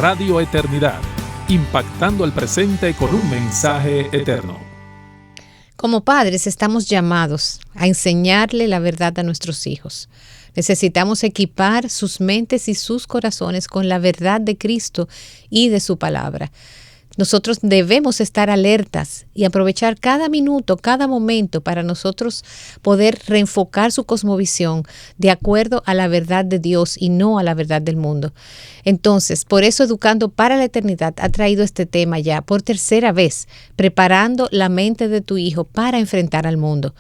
Radio Eternidad, impactando el presente con un mensaje eterno. Como padres estamos llamados a enseñarle la verdad a nuestros hijos. Necesitamos equipar sus mentes y sus corazones con la verdad de Cristo y de su palabra. Nosotros debemos estar alertas y aprovechar cada minuto, cada momento para nosotros poder reenfocar su cosmovisión de acuerdo a la verdad de Dios y no a la verdad del mundo. Entonces, por eso Educando para la Eternidad ha traído este tema ya por tercera vez, preparando la mente de tu hijo para enfrentar al mundo.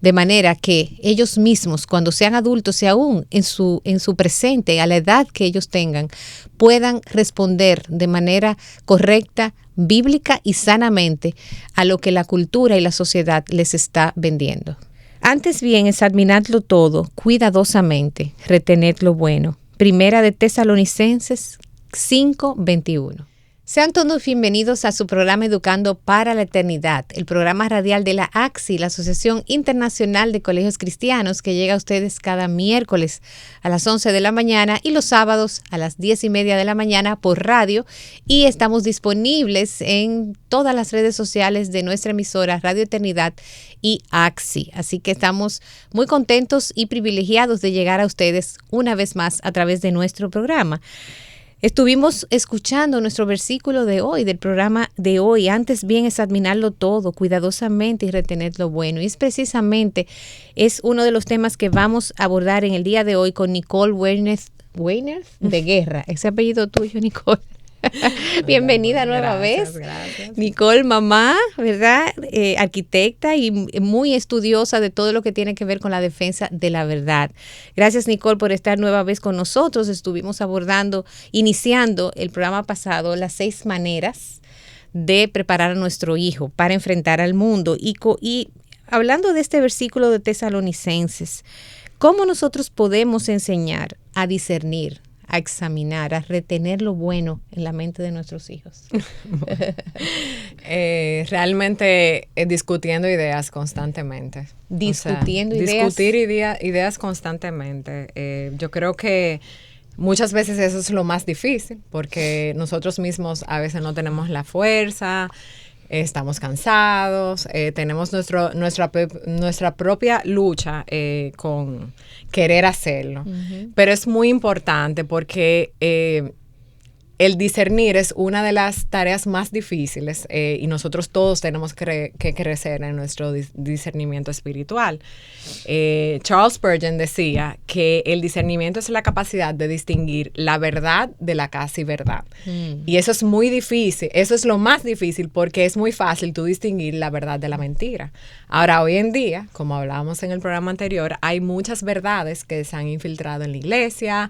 De manera que ellos mismos, cuando sean adultos y aún en su presente, a la edad que ellos tengan, puedan responder de manera correcta, bíblica y sanamente a lo que la cultura y la sociedad les está vendiendo. Antes bien, examinadlo todo cuidadosamente, retened lo bueno. Primera de Tesalonicenses 5:21. Sean todos bienvenidos a su programa Educando para la Eternidad, el programa radial de la ACSI, la Asociación Internacional de Colegios Cristianos, que llega a ustedes cada miércoles a las 11 de la mañana y los sábados a las 10:30 de la mañana por radio. Y estamos disponibles en todas las redes sociales de nuestra emisora Radio Eternidad y ACSI. Así que estamos muy contentos y privilegiados de llegar a ustedes una vez más a través de nuestro programa. Estuvimos escuchando nuestro versículo de hoy, del programa de hoy. Antes bien examinarlo todo cuidadosamente y retener lo bueno. Y es uno de los temas que vamos a abordar en el día de hoy con Nicole Weiner de Guerra. Ese apellido tuyo, Nicole. Bienvenida nueva vez. Gracias. Nicole, mamá, ¿verdad? Arquitecta y muy estudiosa de todo lo que tiene que ver con la defensa de la verdad. Gracias, Nicole, por estar nueva vez con nosotros. Estuvimos iniciando el programa pasado, las 6 maneras de preparar a nuestro hijo para enfrentar al mundo. Y hablando de este versículo de Tesalonicenses, ¿cómo nosotros podemos enseñar a discernir, a examinar, a retener lo bueno en la mente de nuestros hijos? Realmente discutiendo ideas constantemente. Discutir ideas constantemente. Yo creo que muchas veces eso es lo más difícil, porque nosotros mismos a veces no tenemos la fuerza, estamos cansados, tenemos nuestra propia lucha con querer hacerlo. Uh-huh. Pero es muy importante porque el discernir es una de las tareas más difíciles y nosotros todos tenemos que crecer en nuestro discernimiento espiritual. Charles Spurgeon decía que el discernimiento es la capacidad de distinguir la verdad de la casi verdad. Y eso es muy difícil, eso es lo más difícil porque es muy fácil tú distinguir la verdad de la mentira. Ahora, hoy en día, como hablábamos en el programa anterior, hay muchas verdades que se han infiltrado en la iglesia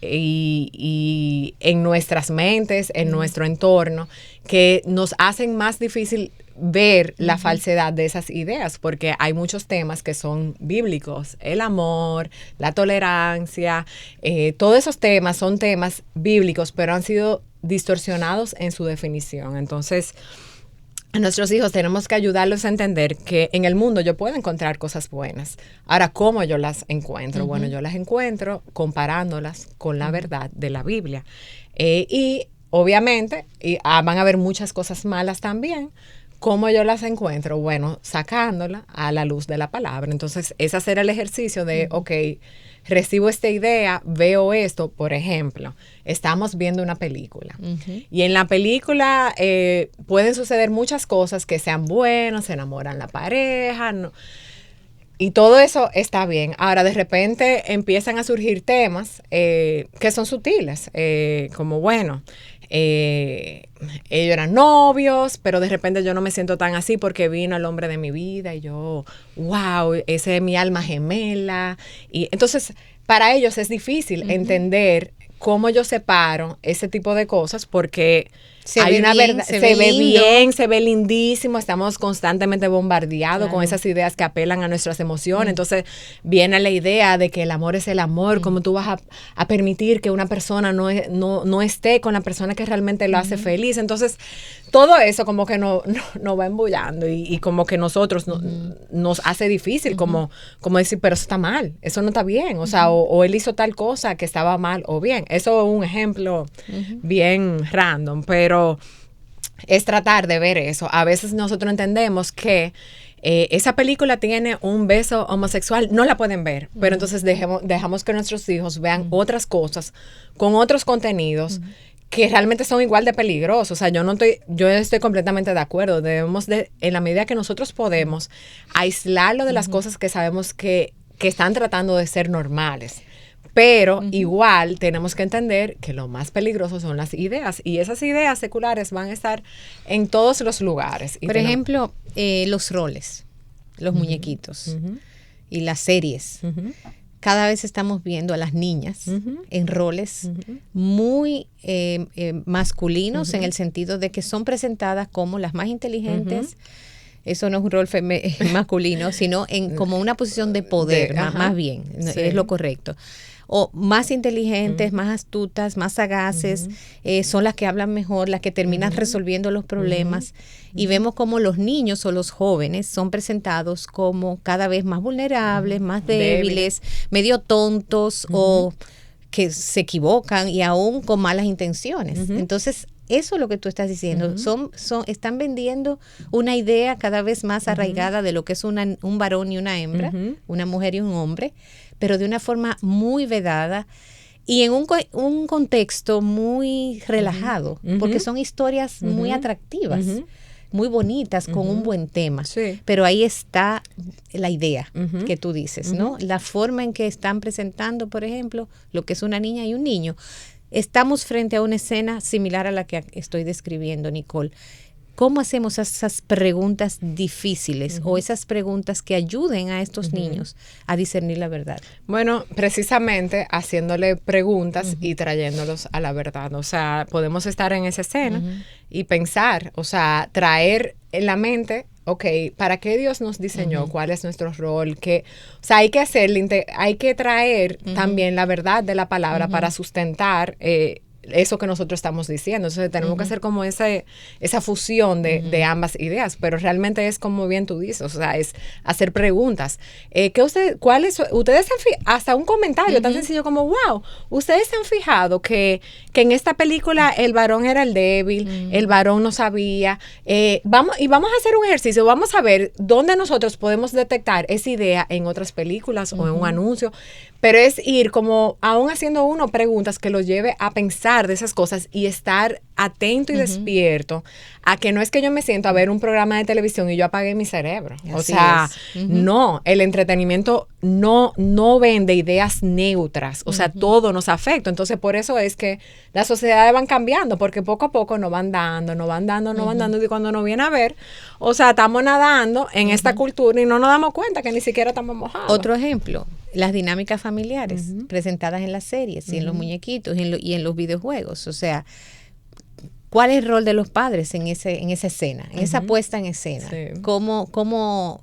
y en nuestras mentes, en nuestro entorno, que nos hacen más difícil ver la falsedad de esas ideas, porque hay muchos temas que son bíblicos, el amor, la tolerancia, todos esos temas son temas bíblicos, pero han sido distorsionados en su definición. Entonces, a nuestros hijos tenemos que ayudarlos a entender que en el mundo yo puedo encontrar cosas buenas. Ahora, ¿cómo yo las encuentro? Uh-huh. Bueno, yo las encuentro comparándolas con la verdad de la Biblia. Y obviamente van a haber muchas cosas malas también. ¿Cómo yo las encuentro? Bueno, sacándola a la luz de la palabra. Entonces, es hacer el ejercicio de, ok, recibo esta idea, veo esto. Por ejemplo, estamos viendo una película. Uh-huh. Y en la película pueden suceder muchas cosas que sean buenas, se enamoran la pareja, no. Y todo eso está bien. Ahora, de repente empiezan a surgir temas que son sutiles, como, bueno, ellos eran novios, pero de repente yo no me siento tan así porque vino el hombre de mi vida y yo, wow, ese es mi alma gemela. Y entonces, para ellos es difícil entender cómo yo separo ese tipo de cosas porque hay una verdad, se ve bien, se ve lindísimo, estamos constantemente bombardeados con esas ideas que apelan a nuestras emociones. Entonces viene la idea de que el amor es el amor, cómo tú vas a permitir que una persona no esté con la persona que realmente lo hace feliz. Entonces todo eso como que no va embullando y como que nosotros nos hace difícil como decir, pero eso está mal, eso no está bien, o sea, o él hizo tal cosa que estaba mal o bien. Eso es un ejemplo bien random, pero es tratar de ver eso. A veces nosotros entendemos que esa película tiene un beso homosexual, no la pueden ver, pero entonces dejamos que nuestros hijos vean otras cosas con otros contenidos que realmente son igual de peligrosos. O sea, yo estoy completamente de acuerdo. Debemos en la medida que nosotros podemos, aislarlo de las cosas que sabemos que están tratando de ser normales. Pero igual tenemos que entender que lo más peligroso son las ideas, y esas ideas seculares van a estar en todos los lugares. Por ejemplo, los roles, los muñequitos y las series. Cada vez estamos viendo a las niñas en roles muy masculinos, en el sentido de que son presentadas como las más inteligentes. Eso no es un rol masculino, sino como una posición de poder, más bien, es lo correcto. O más inteligentes, más astutas, más sagaces, son las que hablan mejor, las que terminan resolviendo los problemas. Y vemos como los niños o los jóvenes son presentados como cada vez más vulnerables, más débiles, medio tontos o que se equivocan y aún con malas intenciones. Entonces, eso es lo que tú estás diciendo. Están vendiendo una idea cada vez más arraigada de lo que es un varón y una hembra, una mujer y un hombre, pero de una forma muy vedada y en un contexto muy relajado, porque son historias muy atractivas, muy bonitas, con un buen tema. Sí. Pero ahí está la idea que tú dices, ¿no? La forma en que están presentando, por ejemplo, lo que es una niña y un niño. Estamos frente a una escena similar a la que estoy describiendo, Nicole. ¿Cómo hacemos esas preguntas difíciles o esas preguntas que ayuden a estos niños a discernir la verdad? Bueno, precisamente haciéndole preguntas y trayéndolos a la verdad. O sea, podemos estar en esa escena y pensar, o sea, traer en la mente, ok, ¿para qué Dios nos diseñó? ¿Cuál es nuestro rol? O sea, hay que traer también la verdad de la palabra para sustentar eso que nosotros estamos diciendo. Entonces tenemos que hacer como esa fusión de ambas ideas, pero realmente es como bien tú dices, o sea, es hacer preguntas. Ustedes hasta un comentario tan sencillo como, wow, ustedes se han fijado que en esta película el varón era el débil, el varón no sabía, vamos a hacer un ejercicio, vamos a ver dónde nosotros podemos detectar esa idea en otras películas o en un anuncio, pero es ir como aún haciendo uno preguntas que lo lleve a pensar de esas cosas y estar atento y despierto a que no es que yo me siento a ver un programa de televisión y yo apagué mi cerebro. O sea, no, el entretenimiento no vende ideas neutras. O sea, todo nos afecta. Entonces, por eso es que las sociedades van cambiando, porque poco a poco nos van dando, y cuando nos viene a ver, o sea, estamos nadando en esta cultura y no nos damos cuenta que ni siquiera estamos mojados. Otro ejemplo, las dinámicas familiares presentadas en las series y en los muñequitos y en los videojuegos. O sea, ¿cuál es el rol de los padres en esa escena, en esa puesta en escena? Sí. ¿Cómo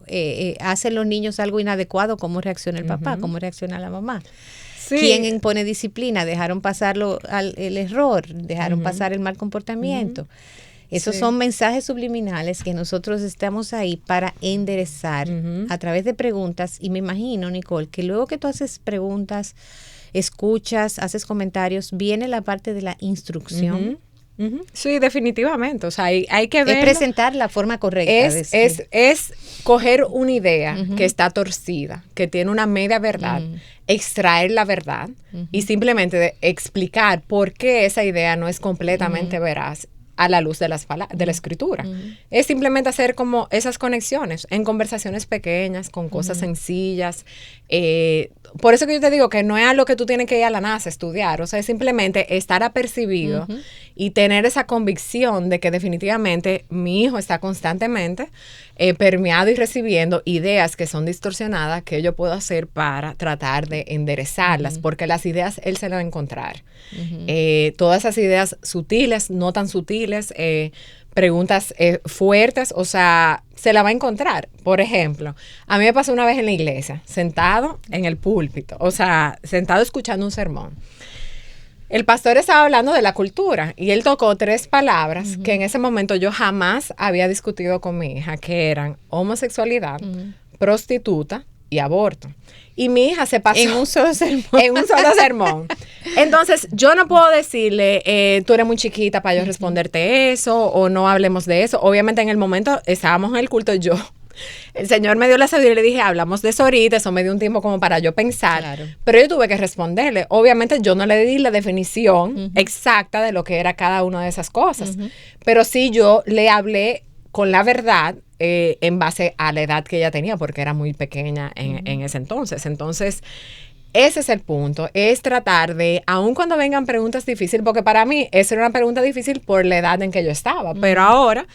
hacen los niños algo inadecuado? ¿Cómo reacciona el papá? ¿Cómo reacciona la mamá? Sí. ¿Quién impone disciplina? ¿Dejaron pasar el error? ¿Dejaron pasar el mal comportamiento? Esos son mensajes subliminales que nosotros estamos ahí para enderezar a través de preguntas. Y me imagino, Nicole, que luego que tú haces preguntas, escuchas, haces comentarios, viene la parte de la instrucción. Sí, definitivamente. O sea, hay que ver. Es presentar la forma correcta. Es coger una idea que está torcida, que tiene una media verdad, extraer la verdad y simplemente explicar por qué esa idea no es completamente veraz a la luz de la escritura. Es simplemente hacer como esas conexiones en conversaciones pequeñas, con cosas sencillas. Por eso que yo te digo que no es algo que tú tienes que ir a la NASA a estudiar, o sea, es simplemente estar apercibido y tener esa convicción de que definitivamente mi hijo está constantemente permeado y recibiendo ideas que son distorsionadas, que yo puedo hacer para tratar de enderezarlas, porque las ideas él se las va a encontrar. Todas esas ideas sutiles, no tan sutiles, preguntas fuertes, o sea, se la va a encontrar. Por ejemplo, a mí me pasó una vez en la iglesia, sentado en el púlpito, o sea, sentado escuchando un sermón. El pastor estaba hablando de la cultura y él tocó 3 palabras que en ese momento yo jamás había discutido con mi hija, que eran homosexualidad, prostituta y aborto. Y mi hija se pasó en un solo sermón. En un solo sermón. Entonces, yo no puedo decirle, tú eres muy chiquita para yo responderte eso, o no hablemos de eso. Obviamente, en el momento, estábamos en el culto, el Señor me dio la sabiduría y le dije, hablamos de eso ahorita, eso me dio un tiempo como para yo pensar. Claro. Pero yo tuve que responderle. Obviamente, yo no le di la definición exacta de lo que era cada una de esas cosas. Pero sí, yo le hablé con la verdad, en base a la edad que ella tenía, porque era muy pequeña en ese entonces. Entonces, ese es el punto, es tratar de, aun cuando vengan preguntas difíciles, porque para mí esa era una pregunta difícil por la edad en que yo estaba, pero ahora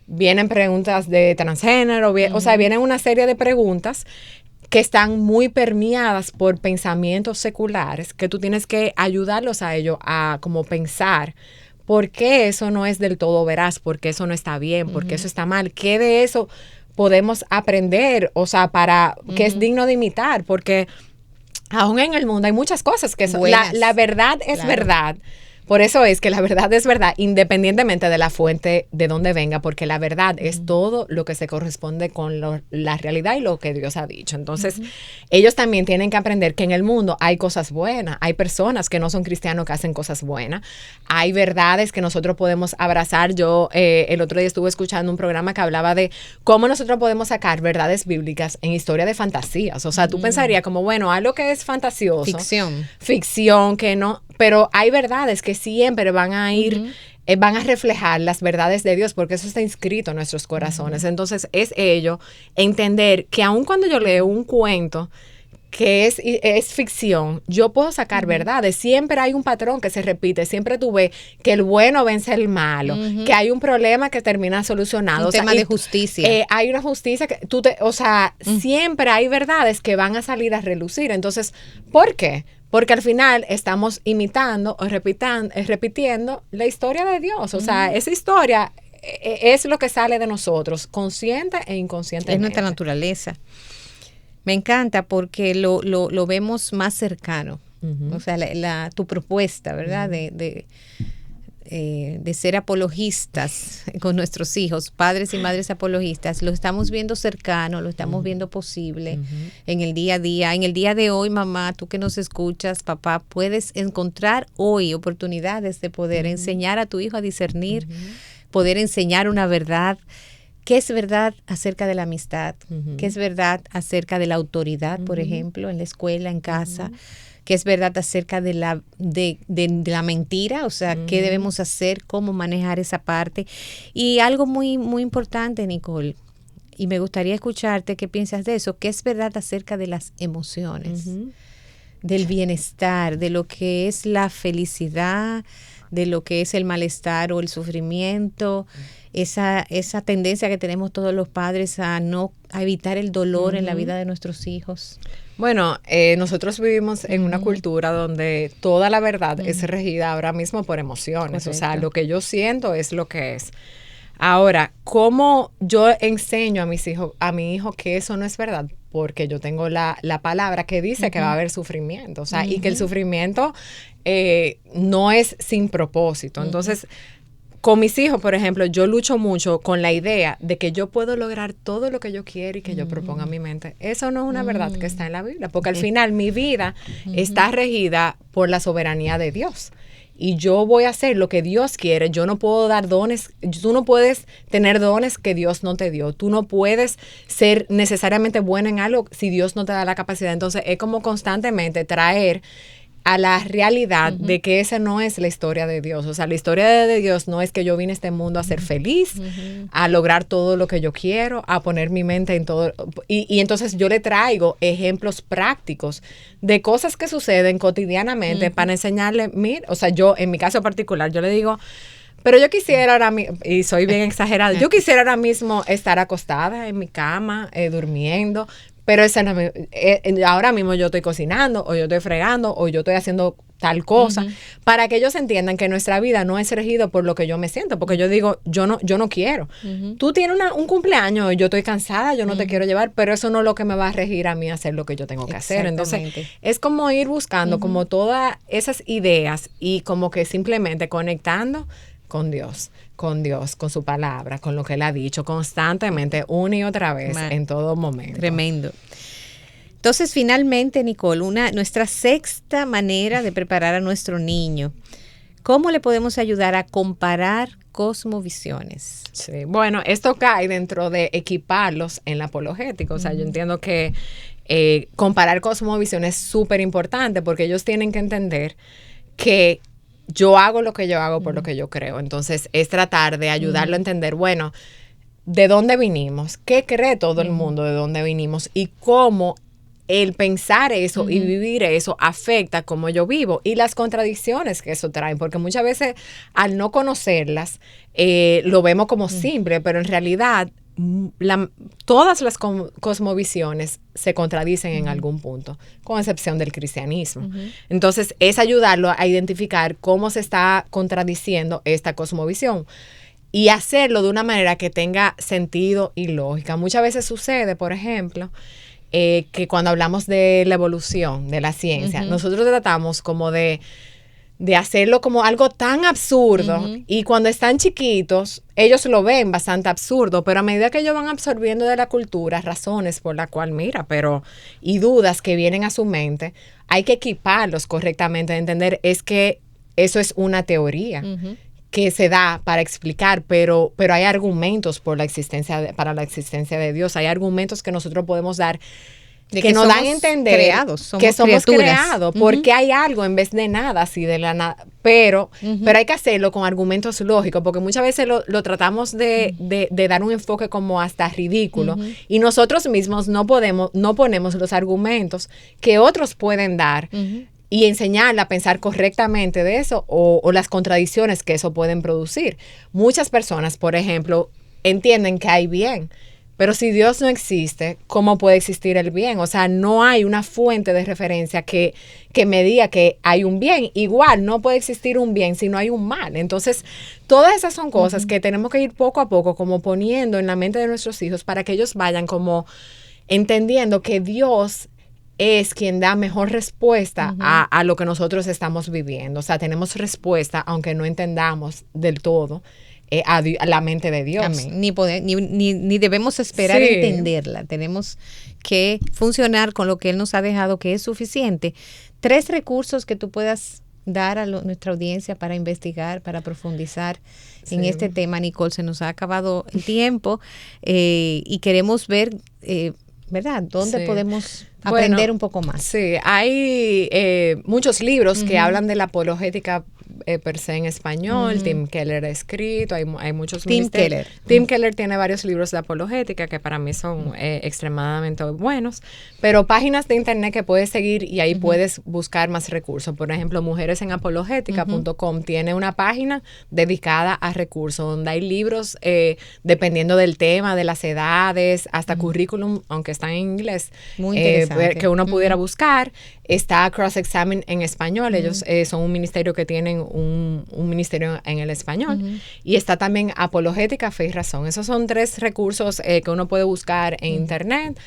vienen preguntas de transgénero, o sea, vienen una serie de preguntas que están muy permeadas por pensamientos seculares, que tú tienes que ayudarlos a ellos a como pensar, ¿por qué eso no es del todo veraz? ¿Por qué eso no está bien? ¿Por qué eso está mal? ¿Qué de eso podemos aprender? O sea, para que es digno de imitar, porque aún en el mundo hay muchas cosas que son, la verdad es verdad. Por eso es que la verdad es verdad, independientemente de la fuente de donde venga, porque la verdad es todo lo que se corresponde con la realidad y lo que Dios ha dicho. Entonces, ellos también tienen que aprender que en el mundo hay cosas buenas, hay personas que no son cristianos que hacen cosas buenas, hay verdades que nosotros podemos abrazar. Yo el otro día estuve escuchando un programa que hablaba de cómo nosotros podemos sacar verdades bíblicas en historia de fantasías. O sea, tú pensarías como, bueno, algo que es fantasioso. Ficción, que no, pero hay verdades que siempre van a ir, van a reflejar las verdades de Dios, porque eso está inscrito en nuestros corazones. Entonces, es ello, entender que aun cuando yo leo un cuento que es ficción, yo puedo sacar verdades. Siempre hay un patrón que se repite. Siempre tú ves que el bueno vence al malo, que hay un problema que termina solucionado. Un tema de justicia. Hay una justicia que siempre hay verdades que van a salir a relucir. Entonces, ¿por qué? Porque al final estamos imitando o repitiendo la historia de Dios. O sea, esa historia es lo que sale de nosotros, consciente e inconscientemente. Es nuestra naturaleza. Me encanta porque lo vemos más cercano. O sea, tu propuesta, ¿verdad? De ser apologistas con nuestros hijos, padres y madres apologistas, lo estamos viendo cercano, lo estamos viendo posible en el día a día. En el día de hoy, mamá, tú que nos escuchas, papá, puedes encontrar hoy oportunidades de poder enseñar a tu hijo a discernir, poder enseñar una verdad. ¿Qué es verdad acerca de la amistad? ¿Qué es verdad acerca de la autoridad, por ejemplo, en la escuela, en casa? ¿Qué es verdad acerca de la mentira? O sea, ¿qué debemos hacer? ¿Cómo manejar esa parte? Y algo muy, muy importante, Nicole, y me gustaría escucharte qué piensas de eso. ¿Qué es verdad acerca de las emociones? Del bienestar, de lo que es la felicidad, de lo que es el malestar o el sufrimiento, esa tendencia que tenemos todos los padres a evitar el dolor en la vida de nuestros hijos. Bueno, nosotros vivimos en una cultura donde toda la verdad es regida ahora mismo por emociones. Correcto. O sea, lo que yo siento es lo que es. Ahora, ¿cómo yo enseño a mi hijo que eso no es verdad? Porque yo tengo la palabra que dice que va a haber sufrimiento. O sea, y que el sufrimiento no es sin propósito. Entonces, con mis hijos, por ejemplo, yo lucho mucho con la idea de que yo puedo lograr todo lo que yo quiero y que yo proponga en mi mente. Eso no es una verdad que está en la Biblia, porque al final mi vida está regida por la soberanía de Dios. Y yo voy a hacer lo que Dios quiere. Yo no puedo dar dones. Tú no puedes tener dones que Dios no te dio. Tú no puedes ser necesariamente bueno en algo si Dios no te da la capacidad. Entonces, es como constantemente traer a la realidad de que esa no es la historia de Dios. O sea, la historia de Dios no es que yo vine a este mundo a ser feliz, a lograr todo lo que yo quiero, a poner mi mente en todo. Y entonces yo le traigo ejemplos prácticos de cosas que suceden cotidianamente para enseñarle, mira, o sea, yo en mi caso particular, yo le digo, pero yo quisiera ahora mismo, y soy bien exagerada, yo quisiera ahora mismo estar acostada en mi cama, durmiendo, pero ahora mismo yo estoy cocinando, o yo estoy fregando, o yo estoy haciendo tal cosa, para que ellos entiendan que nuestra vida no es regido por lo que yo me siento, porque yo digo, yo no quiero. Tú tienes un cumpleaños, yo estoy cansada, yo no te quiero llevar, pero eso no es lo que me va a regir a mí hacer lo que yo tengo que hacer. Entonces, es como ir buscando como todas esas ideas y como que simplemente conectando con Dios, con su palabra, con lo que Él ha dicho constantemente, una y otra vez, en todo momento. Tremendo. Entonces, finalmente, Nicole, nuestra sexta manera de preparar a nuestro niño. ¿Cómo le podemos ayudar a comparar cosmovisiones? Sí, bueno, esto cae dentro de equiparlos en la apologética. O sea, yo entiendo que comparar cosmovisiones es súper importante porque ellos tienen que entender que yo hago lo que yo hago por lo que yo creo. Entonces, es tratar de ayudarlo a entender, bueno, ¿de dónde vinimos? ¿Qué cree todo el mundo de dónde vinimos? Y cómo el pensar eso y vivir eso afecta cómo yo vivo y las contradicciones que eso trae, porque muchas veces al no conocerlas lo vemos como simple, pero en realidad todas las cosmovisiones se contradicen en algún punto, con excepción del cristianismo. Entonces, es ayudarlo a identificar cómo se está contradiciendo esta cosmovisión y hacerlo de una manera que tenga sentido y lógica. Muchas veces sucede, por ejemplo, que cuando hablamos de la evolución, de la ciencia, nosotros tratamos como de hacerlo como algo tan absurdo y cuando están chiquitos, ellos lo ven bastante absurdo, pero a medida que ellos van absorbiendo de la cultura razones por la cual, y dudas que vienen a su mente, hay que equiparlos correctamente, de entender es que eso es una teoría que se da para explicar, pero hay argumentos para la existencia de Dios, hay argumentos que nosotros podemos dar que nos dan a entender que somos creados, porque hay algo en vez de nada, así de la nada, pero hay que hacerlo con argumentos lógicos, porque muchas veces lo tratamos de dar un enfoque como hasta ridículo, y nosotros mismos no ponemos los argumentos que otros pueden dar, y enseñarla a pensar correctamente de eso o las contradicciones que eso pueden producir. Muchas personas, por ejemplo, entienden que hay bien, pero si Dios no existe, ¿cómo puede existir el bien? O sea, no hay una fuente de referencia que me diga que hay un bien. Igual, no puede existir un bien si no hay un mal. Entonces, todas esas son cosas que tenemos que ir poco a poco como poniendo en la mente de nuestros hijos para que ellos vayan como entendiendo que Dios es quien da mejor respuesta a lo que nosotros estamos viviendo. O sea, tenemos respuesta aunque no entendamos del todo a la mente de Dios. Amén. Ni debemos esperar entenderla. Tenemos que funcionar con lo que Él nos ha dejado, que es suficiente. 3 recursos que tú puedas dar a nuestra audiencia para investigar, para profundizar en este tema. Nicole, se nos ha acabado el tiempo y queremos ver, ¿verdad?, dónde podemos aprender un poco más. Sí, hay muchos libros que hablan de la apologética per se en español. Tim Keller ha escrito, hay muchos Tim Keller. Tim Keller tiene varios libros de apologética que para mí son extremadamente buenos, pero páginas de internet que puedes seguir y ahí puedes buscar más recursos. Por ejemplo, mujeresenapologética.com tiene una página dedicada a recursos donde hay libros dependiendo del tema, de las edades, hasta currículum, aunque están en inglés. Muy interesante. Que uno pudiera buscar. Está Cross Examine en español. Ellos son un ministerio que tienen un ministerio en el español. Y está también Apologética, Fe y Razón. Esos son 3 recursos que uno puede buscar en internet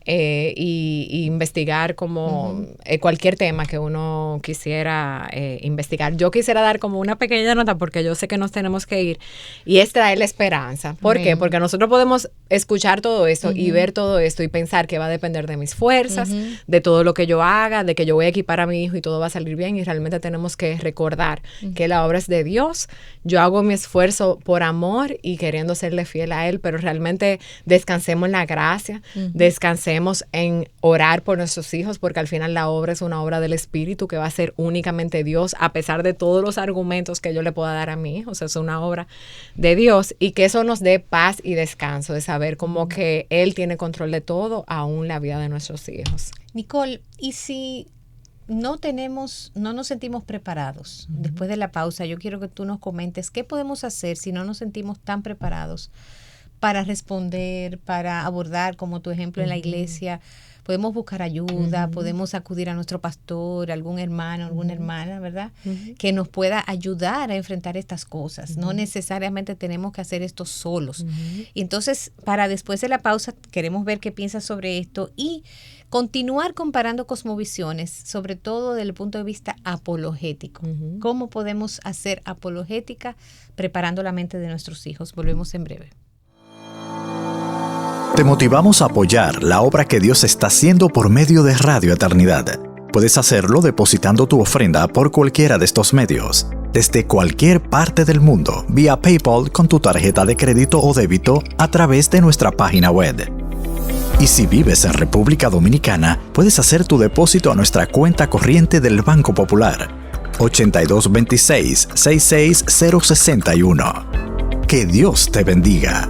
y investigar como cualquier tema que uno quisiera investigar. Yo quisiera dar como una pequeña nota porque yo sé que nos tenemos que ir y es traer la esperanza. ¿Por qué? Porque nosotros podemos escuchar todo esto y ver todo esto y pensar que va a depender de mis fuerzas, de todo lo que yo haga, de que yo voy a equipar a mi hijo y todo va a salir bien, y realmente tenemos que recordar que la obra es de Dios. Yo hago mi esfuerzo por amor y queriendo serle fiel a Él, pero realmente descansemos en la gracia, descansemos en orar por nuestros hijos, porque al final la obra es una obra del Espíritu que va a ser únicamente Dios, a pesar de todos los argumentos que yo le pueda dar a mi hijo. O sea, es una obra de Dios, y que eso nos dé paz y descanso, de saber como que Él tiene control de todo, aún la vida de nuestros hijos. Nicole, ¿y si no nos sentimos preparados? Después de la pausa, yo quiero que tú nos comentes qué podemos hacer si no nos sentimos tan preparados para responder, para abordar, como tu ejemplo en la iglesia. Podemos buscar ayuda, podemos acudir a nuestro pastor, algún hermano, alguna hermana, ¿verdad?, que nos pueda ayudar a enfrentar estas cosas. No necesariamente tenemos que hacer esto solos. Y entonces, para después de la pausa, queremos ver qué piensas sobre esto y continuar comparando cosmovisiones, sobre todo desde el punto de vista apologético. ¿Cómo podemos hacer apologética preparando la mente de nuestros hijos? Volvemos en breve. Te motivamos a apoyar la obra que Dios está haciendo por medio de Radio Eternidad. Puedes hacerlo depositando tu ofrenda por cualquiera de estos medios, desde cualquier parte del mundo, vía PayPal con tu tarjeta de crédito o débito a través de nuestra página web. Y si vives en República Dominicana, puedes hacer tu depósito a nuestra cuenta corriente del Banco Popular, 8226-66061. Que Dios te bendiga.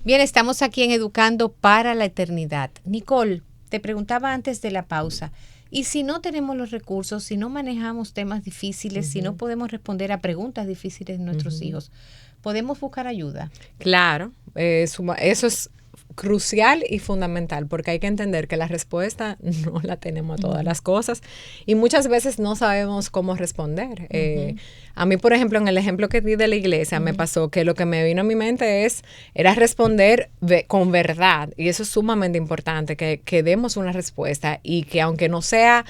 Bien, estamos aquí en Educando para la Eternidad. Nicole, te preguntaba antes de la pausa, ¿y si no tenemos los recursos, si no manejamos temas difíciles, si no podemos responder a preguntas difíciles de nuestros hijos, podemos buscar ayuda? Claro, eso es crucial y fundamental, porque hay que entender que la respuesta no la tenemos a todas las cosas y muchas veces no sabemos cómo responder. A mí, por ejemplo, en el ejemplo que di de la iglesia, me pasó que lo que me vino a mi mente era responder con verdad, y eso es sumamente importante, que demos una respuesta y que aunque no sea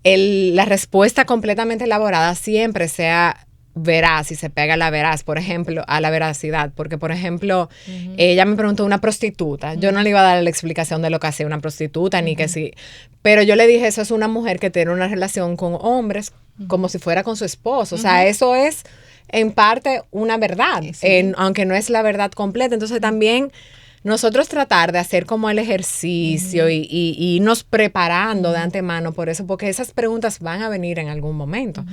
la respuesta completamente elaborada, siempre sea veraz y se pega a la veraz, por ejemplo, a la veracidad, porque por ejemplo, ella me preguntó una prostituta, yo no le iba a dar la explicación de lo que hacía una prostituta, ni que sí, pero yo le dije, eso es una mujer que tiene una relación con hombres como si fuera con su esposo, o sea, eso es en parte una verdad, aunque no es la verdad completa. Entonces también nosotros tratar de hacer como el ejercicio y irnos preparando de antemano por eso, porque esas preguntas van a venir en algún momento.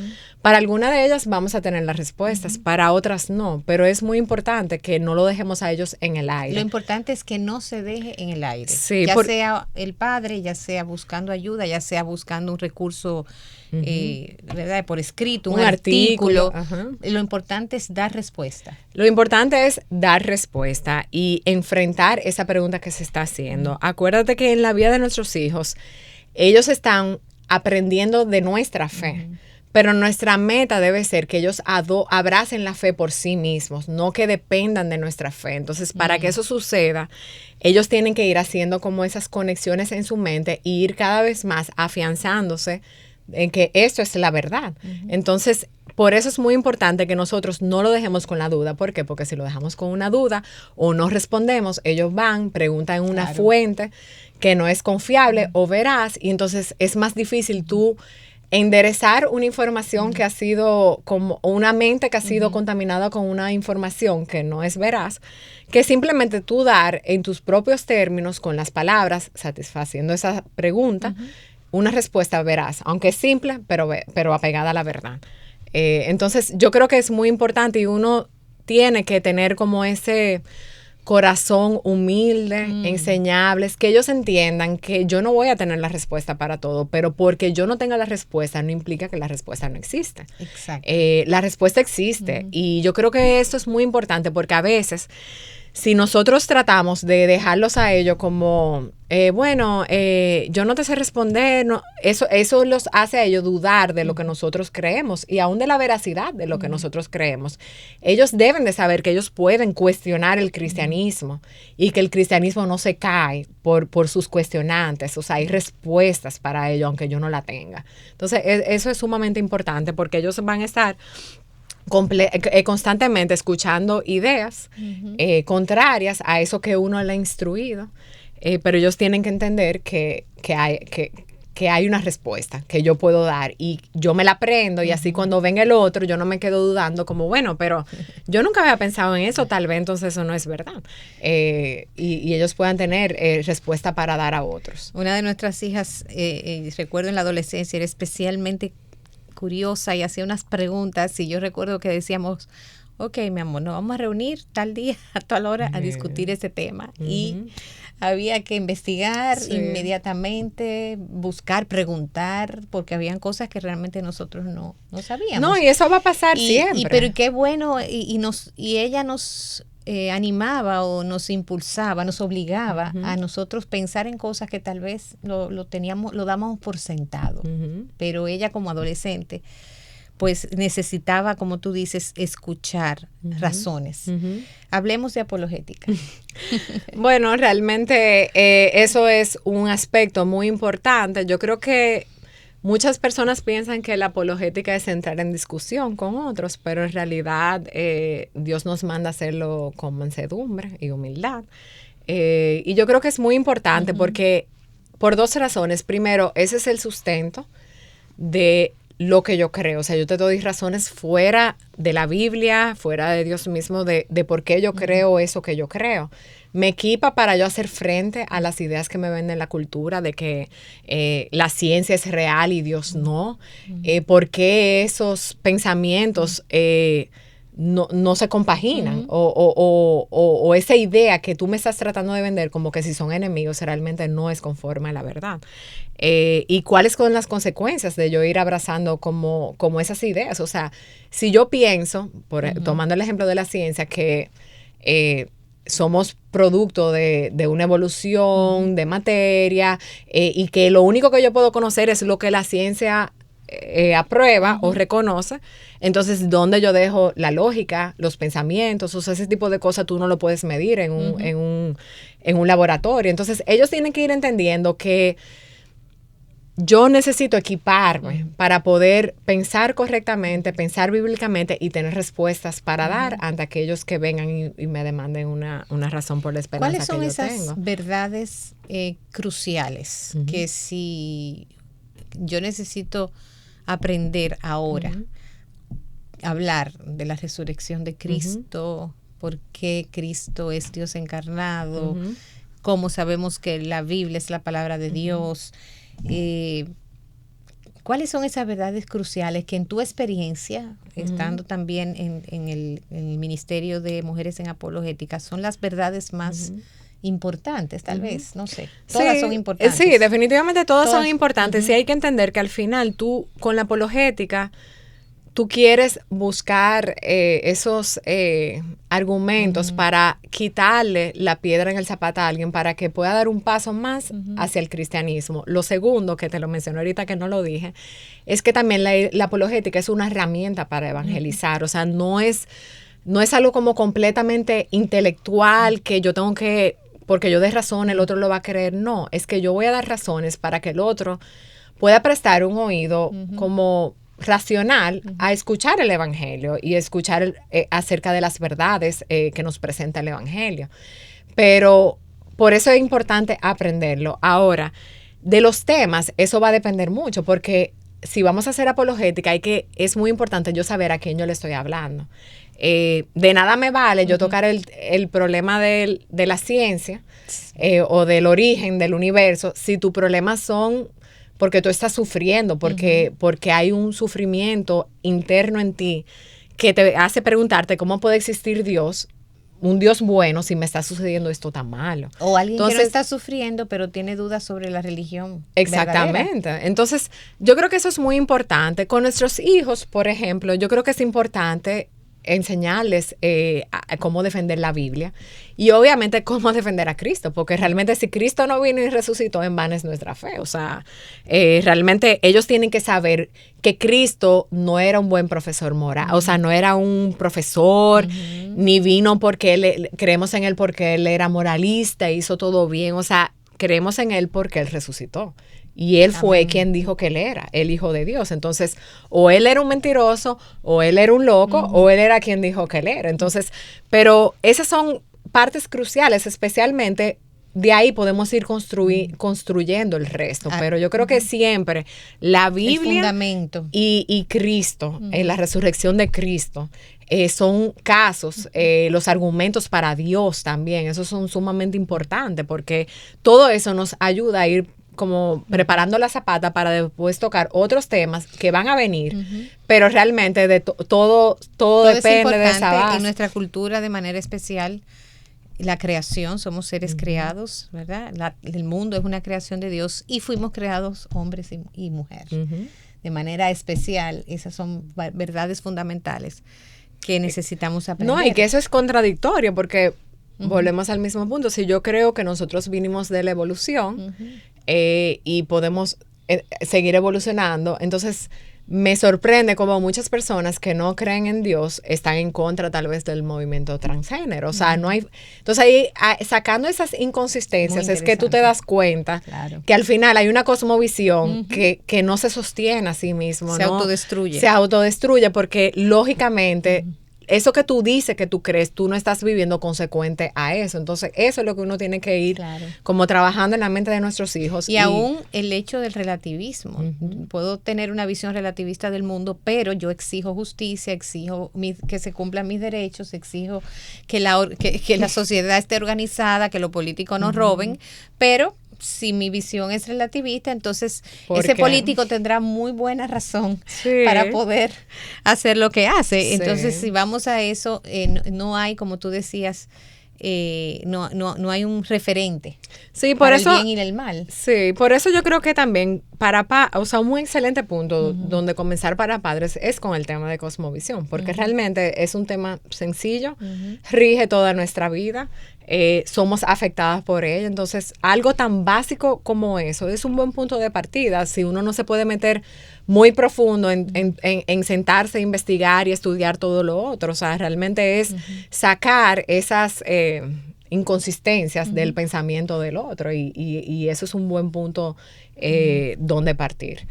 Para alguna de ellas vamos a tener las respuestas, para otras no, pero es muy importante que no lo dejemos a ellos en el aire. Lo importante es que no se deje en el aire, sí, ya sea el padre, ya sea buscando ayuda, ya sea buscando un recurso ¿verdad? Por escrito, un artículo. Lo importante es dar respuesta. Lo importante es dar respuesta y enfrentar esa pregunta que se está haciendo. Acuérdate que en la vida de nuestros hijos, ellos están aprendiendo de nuestra fe. Pero nuestra meta debe ser que ellos abracen la fe por sí mismos, no que dependan de nuestra fe. Entonces, para que eso suceda, ellos tienen que ir haciendo como esas conexiones en su mente e ir cada vez más afianzándose en que esto es la verdad. Entonces, por eso es muy importante que nosotros no lo dejemos con la duda. ¿Por qué? Porque si lo dejamos con una duda o no respondemos, ellos van, preguntan en una fuente que no es confiable o veraz, y entonces es más difícil tú enderezar una información que ha sido como una mente que ha sido contaminada con una información que no es veraz, que simplemente tú dar en tus propios términos, con las palabras, satisfaciendo esa pregunta, una respuesta veraz, aunque es simple, pero apegada a la verdad. Entonces, yo creo que es muy importante y uno tiene que tener como ese corazón humilde, enseñables, que ellos entiendan que yo no voy a tener la respuesta para todo, pero porque yo no tenga la respuesta no implica que la respuesta no existe. Exacto. La respuesta existe y yo creo que esto es muy importante porque a veces si nosotros tratamos de dejarlos a ellos como, yo no te sé responder, no, eso los hace a ellos dudar de lo que nosotros creemos y aún de la veracidad de lo que nosotros creemos. Ellos deben de saber que ellos pueden cuestionar el cristianismo y que el cristianismo no se cae por sus cuestionantes. O sea, hay respuestas para ello, aunque yo no la tenga. Entonces, eso es sumamente importante porque ellos van a estar constantemente escuchando ideas contrarias a eso que uno le ha instruido, pero ellos tienen que entender que hay una respuesta que yo puedo dar y yo me la aprendo y así cuando venga el otro yo no me quedo dudando como, bueno, pero yo nunca había pensado en eso, tal vez entonces eso no es verdad, y ellos puedan tener respuesta para dar a otros. Una de nuestras hijas, recuerdo en la adolescencia, era especialmente curiosa y hacía unas preguntas y yo recuerdo que decíamos, ok, mi amor, nos vamos a reunir tal día, a tal hora a discutir ese tema y había que investigar inmediatamente, buscar, preguntar, porque habían cosas que realmente nosotros no sabíamos. No, y eso va a pasar siempre. Pero qué bueno, y ella nos animaba o nos impulsaba, nos obligaba a nosotros pensar en cosas que tal vez lo dábamos por sentado, pero ella como adolescente pues necesitaba, como tú dices, escuchar razones. Hablemos de apologética. Bueno, realmente eso es un aspecto muy importante. Yo creo que muchas personas piensan que la apologética es entrar en discusión con otros, pero en realidad Dios nos manda hacerlo con mansedumbre y humildad. Y yo creo que es muy importante porque por dos razones. Primero, ese es el sustento de lo que yo creo. O sea, yo te doy razones fuera de la Biblia, fuera de Dios mismo, de por qué yo creo eso que yo creo. Me equipa para yo hacer frente a las ideas que me venden la cultura de que la ciencia es real y Dios no. ¿Por qué esos pensamientos no se compaginan? O esa idea que tú me estás tratando de vender como que si son enemigos realmente no es conforme a la verdad. Y cuáles son las consecuencias de yo ir abrazando como esas ideas. O sea, si yo pienso, tomando el ejemplo de la ciencia, que somos producto de una evolución de materia y que lo único que yo puedo conocer es lo que la ciencia aprueba o reconoce, entonces ¿dónde yo dejo la lógica, los pensamientos? O sea, ese tipo de cosas tú no lo puedes medir en un laboratorio. Entonces ellos tienen que ir entendiendo que yo necesito equiparme para poder pensar correctamente, pensar bíblicamente y tener respuestas para dar ante aquellos que vengan y me demanden una razón por la esperanza que yo tengo. ¿Cuáles son esas verdades cruciales que si yo necesito aprender ahora, hablar de la resurrección de Cristo, por qué Cristo es Dios encarnado, cómo sabemos que la Biblia es la palabra de Dios? ¿Cuáles son esas verdades cruciales que en tu experiencia, estando también en el Ministerio de Mujeres en Apologética, son las verdades más importantes, tal vez, no sé? Todas son importantes. Sí, definitivamente todas son importantes. Sí, hay que entender que al final tú, con la apologética, tú quieres buscar esos argumentos para quitarle la piedra en el zapato a alguien para que pueda dar un paso más hacia el cristianismo. Lo segundo, que te lo mencioné ahorita que no lo dije, es que también la apologética es una herramienta para evangelizar. O sea, no es algo como completamente intelectual que yo tengo que, porque yo dé razón, el otro lo va a creer. No, es que yo voy a dar razones para que el otro pueda prestar un oído como racional a escuchar el evangelio y escuchar acerca de las verdades que nos presenta el evangelio. Pero por eso es importante aprenderlo. Ahora, de los temas, eso va a depender mucho, porque si vamos a hacer apologética, es muy importante yo saber a quién yo le estoy hablando. De nada me vale yo tocar el problema de la ciencia o del origen del universo si tus problemas son porque tú estás sufriendo, porque hay un sufrimiento interno en ti que te hace preguntarte cómo puede existir Dios, un Dios bueno, si me está sucediendo esto tan malo. O alguien que no está sufriendo, pero tiene dudas sobre la religión. Exactamente. Verdadera. Entonces, yo creo que eso es muy importante. Con nuestros hijos, por ejemplo, yo creo que es importante enseñarles a cómo defender la Biblia y obviamente cómo defender a Cristo, porque realmente si Cristo no vino y resucitó, en vano es nuestra fe. O sea, realmente ellos tienen que saber que Cristo no era un buen profesor moral, o sea, no era un profesor, ni vino porque creemos en él porque él era moralista e hizo todo bien. O sea, creemos en él porque él resucitó. Y él fue quien dijo que él era el Hijo de Dios. Entonces, o él era un mentiroso, o él era un loco, o él era quien dijo que él era. Entonces, pero esas son partes cruciales, especialmente de ahí podemos ir construyendo el resto. Pero yo creo que siempre la Biblia y Cristo, la resurrección de Cristo, son casos, los argumentos para Dios también, esos son sumamente importantes porque todo eso nos ayuda a ir como preparando la zapata para después tocar otros temas que van a venir, pero realmente de todo depende de esa base. En nuestra cultura de manera especial, la creación, somos seres creados, ¿verdad? El mundo es una creación de Dios y fuimos creados hombres y mujeres. De manera especial, esas son verdades fundamentales que necesitamos aprender. No, y que eso es contradictorio porque volvemos al mismo punto. Si yo creo que nosotros vinimos de la evolución y podemos seguir evolucionando. Entonces, me sorprende como muchas personas que no creen en Dios están en contra tal vez del movimiento transgénero. O sea, no hay... Entonces ahí, sacando esas inconsistencias, es que tú te das cuenta que al final hay una cosmovisión que no se sostiene a sí mismo. Se autodestruye. Se autodestruye porque lógicamente... Eso que tú dices que tú crees, tú no estás viviendo consecuente a eso. Entonces, eso es lo que uno tiene que ir como trabajando en la mente de nuestros hijos. Y aún el hecho del relativismo. Puedo tener una visión relativista del mundo, pero yo exijo justicia, exijo que se cumplan mis derechos, exijo que la sociedad esté organizada, que los políticos no roben, pero... si mi visión es relativista, entonces ese político tendrá muy buena razón para poder hacer lo que hace. Entonces, si vamos a eso, no hay, como tú decías, no hay un referente para el bien y el mal. Sí, por eso yo creo que también un muy excelente punto donde comenzar para padres es con el tema de cosmovisión, porque realmente es un tema sencillo, rige toda nuestra vida. Somos afectadas por ella. Entonces, algo tan básico como eso es un buen punto de partida. Si uno no se puede meter muy profundo en sentarse, investigar y estudiar todo lo otro. O sea, realmente es sacar esas inconsistencias del pensamiento del otro y eso es un buen punto donde partir.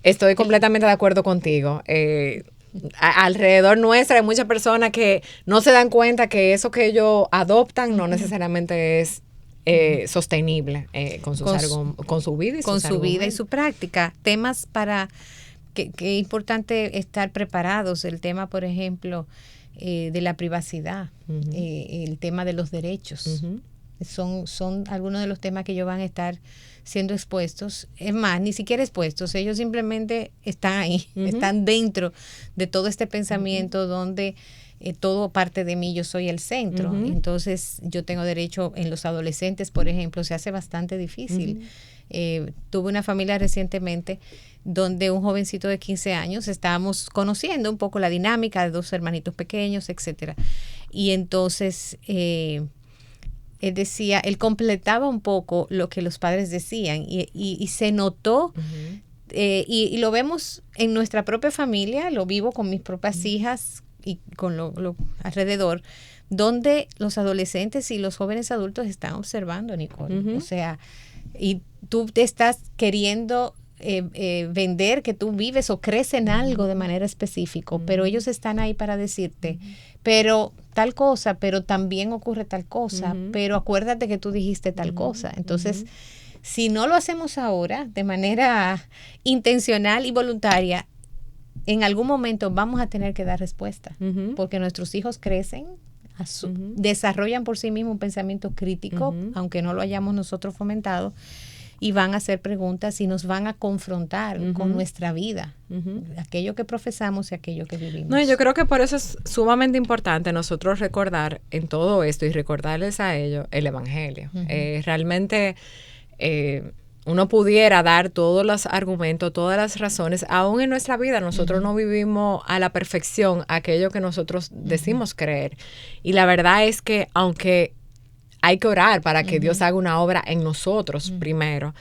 Estoy completamente de acuerdo contigo. Alrededor nuestra hay muchas personas que no se dan cuenta que eso que ellos adoptan no necesariamente es sostenible con su vida y con su vida y su práctica. Temas para que es importante estar preparados. El tema, por ejemplo, de la privacidad, el tema de los derechos. Son algunos de los temas que ellos van a estar siendo expuestos. Es más, ni siquiera expuestos, ellos simplemente están ahí, están dentro de todo este pensamiento donde todo parte de mí, yo soy el centro. Entonces, yo tengo derecho en los adolescentes, por ejemplo, se hace bastante difícil. Tuve una familia recientemente donde un jovencito de 15 años estábamos conociendo un poco la dinámica de dos hermanitos pequeños, etcétera. Y entonces él decía, él completaba un poco lo que los padres decían y se notó, y lo vemos en nuestra propia familia, lo vivo con mis propias hijas y con lo alrededor, donde los adolescentes y los jóvenes adultos están observando, Nicole. O sea, y tú te estás queriendo vender que tú vives o crees en algo de manera específica, pero ellos están ahí para decirte, pero tal cosa, pero también ocurre tal cosa, pero acuérdate que tú dijiste tal cosa. Entonces, si no lo hacemos ahora de manera intencional y voluntaria, en algún momento vamos a tener que dar respuesta, porque nuestros hijos crecen, desarrollan por sí mismos un pensamiento crítico, aunque no lo hayamos nosotros fomentado, y van a hacer preguntas y nos van a confrontar con nuestra vida, aquello que profesamos y aquello que vivimos. No, yo creo que por eso es sumamente importante nosotros recordar en todo esto y recordarles a ellos el Evangelio. Realmente uno pudiera dar todos los argumentos, todas las razones, aún en nuestra vida nosotros no vivimos a la perfección aquello que nosotros decimos creer. Y la verdad es que aunque hay que orar para que Dios haga una obra en nosotros primero,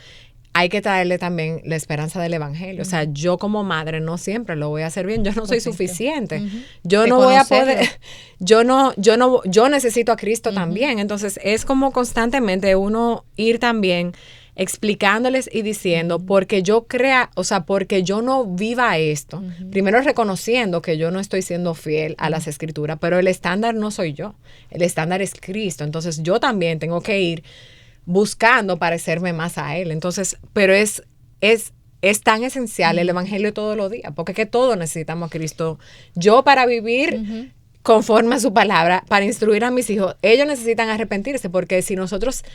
hay que traerle también la esperanza del Evangelio. O sea, yo como madre no siempre lo voy a hacer bien. Yo no soy suficiente. Yo no voy a poder. Yo necesito a Cristo también. Entonces, es como constantemente uno ir también explicándoles y diciendo, porque yo porque yo no viva esto, primero reconociendo que yo no estoy siendo fiel a las Escrituras, pero el estándar no soy yo, el estándar es Cristo. Entonces, yo también tengo que ir buscando parecerme más a Él. Entonces, pero es tan esencial el Evangelio todos los días, porque es que todos necesitamos a Cristo. Yo para vivir conforme a su palabra, para instruir a mis hijos, ellos necesitan arrepentirse, porque si nosotros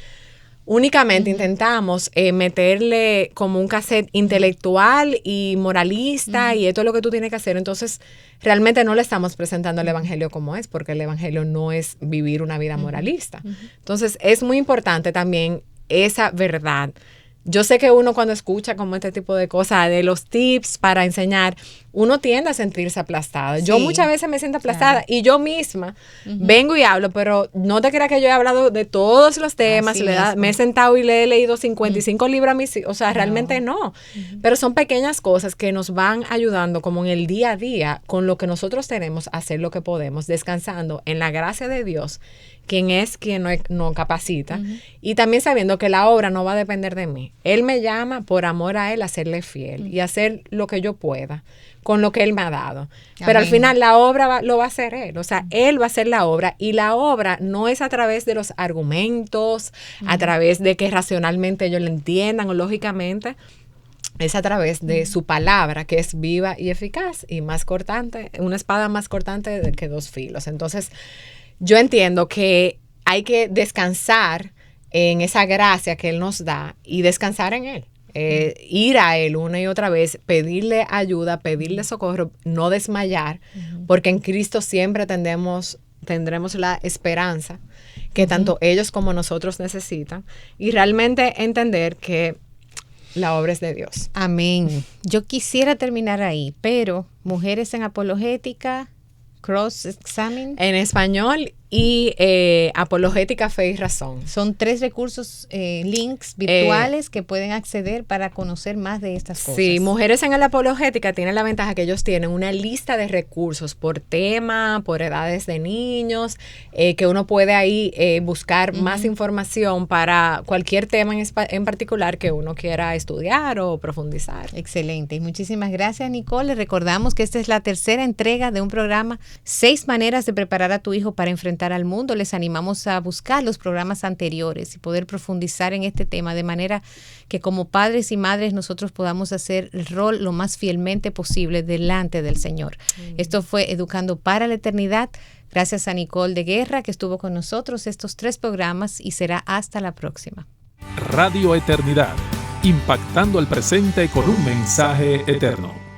únicamente intentamos meterle como un cassette intelectual y moralista y esto es lo que tú tienes que hacer, entonces realmente no le estamos presentando el Evangelio como es, porque el Evangelio no es vivir una vida moralista. Entonces es muy importante también esa verdad yo sé que uno cuando escucha como este tipo de cosas, de los tips para enseñar, uno tiende a sentirse aplastada. Sí, yo muchas veces me siento aplastada, y yo misma vengo y hablo, pero no te creas que yo he hablado de todos los temas, me he sentado y le he leído 55 libros a mis hijos, o sea, realmente no. Pero son pequeñas cosas que nos van ayudando como en el día a día, con lo que nosotros tenemos, a hacer lo que podemos, descansando en la gracia de Dios, quien es quien nos capacita, y también sabiendo que la obra no va a depender de mí. Él me llama por amor a Él a serle fiel y hacer lo que yo pueda con lo que Él me ha dado. Amén. Pero al final la obra lo va a hacer Él, o sea, Él va a hacer la obra, y la obra no es a través de los argumentos, a través de que racionalmente ellos lo entiendan o lógicamente, es a través de su palabra, que es viva y eficaz y más cortante, una espada más cortante que 2 filos. Entonces, yo entiendo que hay que descansar en esa gracia que Él nos da y descansar en Él. Ir a Él una y otra vez, pedirle ayuda, pedirle socorro, no desmayar, porque en Cristo siempre tendremos la esperanza que tanto ellos como nosotros necesitan, y realmente entender que la obra es de Dios. Amén. Yo quisiera terminar ahí, pero Mujeres en Apologética, Cross-Examine. En español y Apologética, Fe y Razón. Son 3 recursos, links virtuales que pueden acceder para conocer más de estas cosas. Sí, Mujeres en la Apologética tienen la ventaja que ellos tienen una lista de recursos por tema, por edades de niños, que uno puede ahí buscar más información para cualquier tema en particular que uno quiera estudiar o profundizar. Excelente. Y muchísimas gracias, Nicole. Les recordamos que esta es la 3ª entrega de un programa, 6 maneras de preparar a tu hijo para enfrentar al mundo. Les animamos a buscar los programas anteriores y poder profundizar en este tema, de manera que como padres y madres nosotros podamos hacer el rol lo más fielmente posible delante del Señor. Esto fue Educando para la Eternidad. Gracias a Nicole de Guerra, que estuvo con nosotros estos 3 programas, y será hasta la próxima. Radio Eternidad, impactando el presente con un mensaje eterno.